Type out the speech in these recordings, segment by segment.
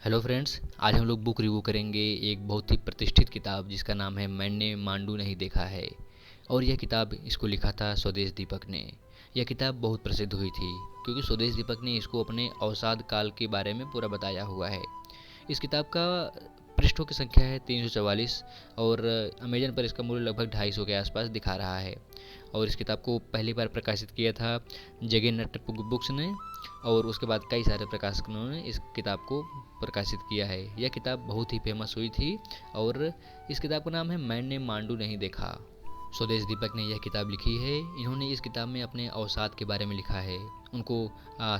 Hello friends, आज हम लोग बुक रिव्यू करेंगे एक बहुत ही प्रतिष्ठित किताब जिसका नाम है मैंने मांडू नहीं देखा है। और यह किताब इसको लिखा था स्वदेश दीपक ने। यह किताब बहुत प्रसिद्ध हुई थी क्योंकि स्वदेश दीपक ने इसको अपने अवसाद काल के बारे में पूरा बताया हुआ है। इस किताब का पृष्ठों की संख्या है 344 और अमेजन पर इसका मूल्य लगभग 250 के आसपास दिखा रहा है। और इस किताब को पहली बार प्रकाशित किया था जगन्नाथ बुक्स ने और उसके बाद कई सारे प्रकाशकों ने इस किताब को प्रकाशित किया है। यह किताब बहुत ही फेमस हुई थी और इस किताब का नाम है मैंने मांडू नहीं देखा। स्वदेश दीपक ने यह किताब लिखी है। इन्होंने इस किताब में अपने अवसाद के बारे में लिखा है। उनको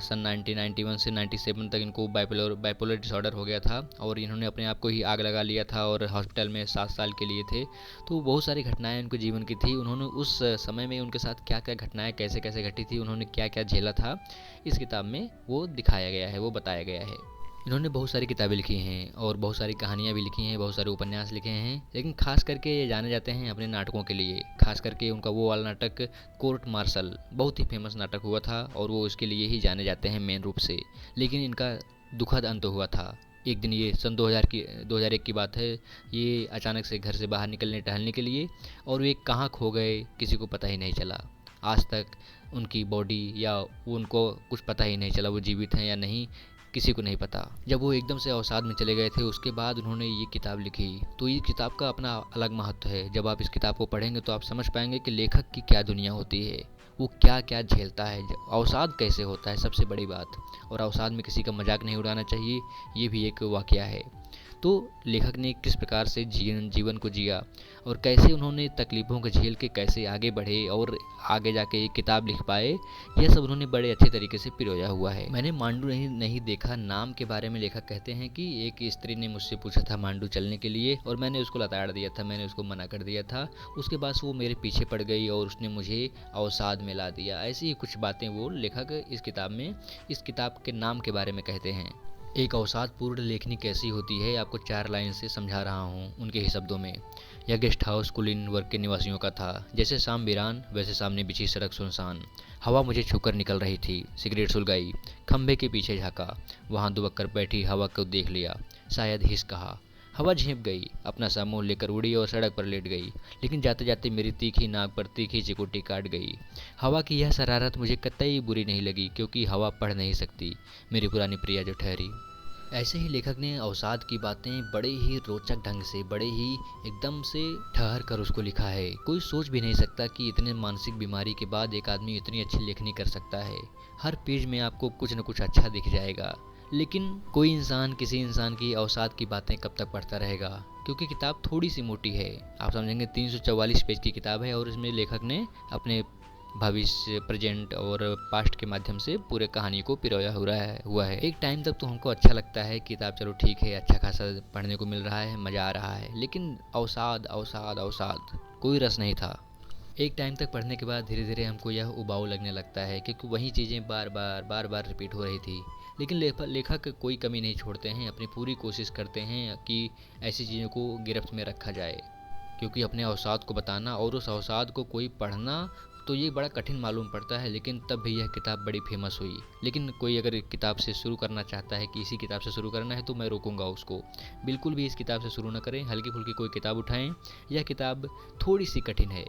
सन 1991 से 97 तक इनको बाइपोलर डिसऑर्डर हो गया था और इन्होंने अपने आप को ही आग लगा लिया था और हॉस्पिटल में 7 साल के लिए थे। तो बहुत सारी घटनाएं उनके जीवन की थी। उन्होंने उस समय में उनके साथ क्या क्या घटनाएं कैसे कैसे घटी थी, उन्होंने क्या क्या झेला था, इस किताब में वो दिखाया गया है, वो बताया गया है। इन्होंने बहुत सारी किताबें लिखी हैं और बहुत सारी कहानियाँ भी लिखी हैं, बहुत सारे उपन्यास लिखे हैं, लेकिन खास करके ये जाने जाते हैं अपने नाटकों के लिए। खास करके उनका वो वाला नाटक कोर्ट मार्शल बहुत ही फेमस नाटक हुआ था और वो उसके लिए ही जाने जाते हैं मेन रूप से। लेकिन इनका दुखद अंत हुआ था। एक दिन, ये सन 2001 की बात है, ये अचानक से घर से बाहर निकलने टहलने के लिए और वे कहाँ खो गए किसी को पता ही नहीं चला। आज तक उनकी बॉडी या उनको कुछ पता ही नहीं चला वो जीवित हैं या नहीं, किसी को नहीं पता। जब वो एकदम से अवसाद में चले गए थे उसके बाद उन्होंने ये किताब लिखी। तो ये किताब का अपना अलग महत्व है। जब आप इस किताब को पढ़ेंगे तो आप समझ पाएंगे कि लेखक की क्या दुनिया होती है, वो क्या क्या झेलता है, अवसाद कैसे होता है, सबसे बड़ी बात। और अवसाद में किसी का मजाक नहीं उड़ाना चाहिए, ये भी एक वाकया है। तो लेखक ने किस प्रकार से जीवन को जिया और कैसे उन्होंने तकलीफ़ों को झेल के कैसे आगे बढ़े और आगे जाके एक किताब लिख पाए, यह सब उन्होंने बड़े अच्छे तरीके से पिरोया हुआ है। मैंने मांडू नहीं देखा नाम के बारे में लेखक कहते हैं कि एक स्त्री ने मुझसे पूछा था मांडू चलने के लिए और मैंने उसको लताड़ दिया था, मैंने उसको मना कर दिया था। उसके बाद वो मेरे पीछे पड़ गई और उसने मुझे अवसाद में ला दिया। ऐसी ही कुछ बातें वो लेखक इस किताब के नाम के बारे में कहते हैं। एक अवसादपूर्ण लेखनी कैसी होती है आपको 4 लाइन से समझा रहा हूँ उनके ही शब्दों में। यह गेस्ट हाउस कुलीन वर्ग के निवासियों का था। जैसे शाम वीरान वैसे सामने बिछी सड़क सुनसान। हवा मुझे छूकर निकल रही थी। सिगरेट सुलगाई, खंभे के पीछे झाँका, वहाँ दुबक कर बैठी हवा को देख लिया। शायद हिस कहा। हवा झेंप गई, अपना सा मुँह लेकर उड़ी और सड़क पर लेट गई। लेकिन जाते जाते मेरी तीखी नाक पर तीखी चिकोटी काट गई। हवा की यह शरारत मुझे कतई बुरी नहीं लगी क्योंकि हवा पढ़ नहीं सकती, मेरी पुरानी प्रिया जो ठहरी। ऐसे ही लेखक ने अवसाद की बातें बड़े ही रोचक ढंग से, बड़े ही एकदम से ठहर कर उसको लिखा है। कोई सोच भी नहीं सकता कि इतने मानसिक बीमारी के बाद एक आदमी इतनी अच्छी लेखनी कर सकता है। हर पेज में आपको कुछ न कुछ अच्छा दिख जाएगा। लेकिन कोई इंसान किसी इंसान की अवसाद की बातें कब तक पढ़ता रहेगा, क्योंकि किताब थोड़ी सी मोटी है। आप समझेंगे 344 पेज की किताब है और इसमें लेखक ने अपने भविष्य, प्रेजेंट और पास्ट के माध्यम से पूरे कहानी को पिरोया हुआ है। एक टाइम तक तो हमको अच्छा लगता है किताब, चलो ठीक है, अच्छा खासा पढ़ने को मिल रहा है, मज़ा आ रहा है। लेकिन अवसाद अवसाद अवसाद, कोई रस नहीं था। एक टाइम तक पढ़ने के बाद धीरे धीरे हमको यह उबाऊ लगने लगता है क्योंकि वही चीज़ें बार बार रिपीट हो रही थी। लेकिन लेखक कोई कमी नहीं छोड़ते हैं, अपनी पूरी कोशिश करते हैं कि ऐसी चीज़ों को गिरफ्त में रखा जाए। क्योंकि अपने अवसाद को बताना और उस अवसाद को कोई पढ़ना, तो ये बड़ा कठिन मालूम पड़ता है। लेकिन तब भी यह किताब बड़ी फेमस हुई। लेकिन कोई अगर किताब से शुरू करना चाहता है कि इसी किताब से शुरू करना है तो मैं रोकूंगा उसको। बिल्कुल भी इस किताब से शुरू ना करें, हल्की फुल्की कोई किताब उठाएं। यह किताब थोड़ी सी कठिन है,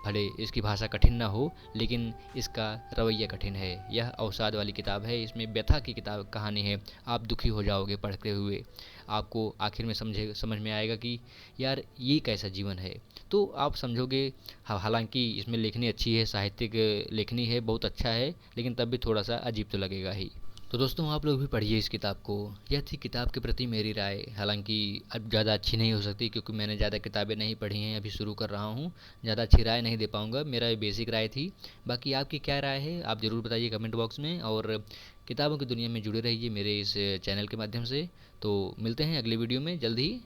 भले इसकी भाषा कठिन ना हो लेकिन इसका रवैया कठिन है। यह अवसाद वाली किताब है, इसमें व्यथा की किताब कहानी है। आप दुखी हो जाओगे पढ़ते हुए। आपको आखिर में समझ में आएगा कि यार ये कैसा जीवन है, तो आप समझोगे। हालांकि इसमें लेखनी अच्छी है, साहित्यिक लेखनी है, बहुत अच्छा है, लेकिन तब भी थोड़ा सा अजीब तो लगेगा ही। तो दोस्तों, आप लोग भी पढ़िए इस किताब को। यह थी किताब के प्रति मेरी राय। हालांकि अब ज़्यादा अच्छी नहीं हो सकती क्योंकि मैंने ज़्यादा किताबें नहीं पढ़ी हैं, अभी शुरू कर रहा हूँ। ज़्यादा अच्छी राय नहीं दे पाऊँगा, मेरा ये बेसिक राय थी। बाकी आपकी क्या राय है आप ज़रूर बताइए कमेंट बॉक्स में। और किताबों की दुनिया में जुड़े रहिए मेरे इस चैनल के माध्यम से। तो मिलते हैं अगले वीडियो में जल्द ही।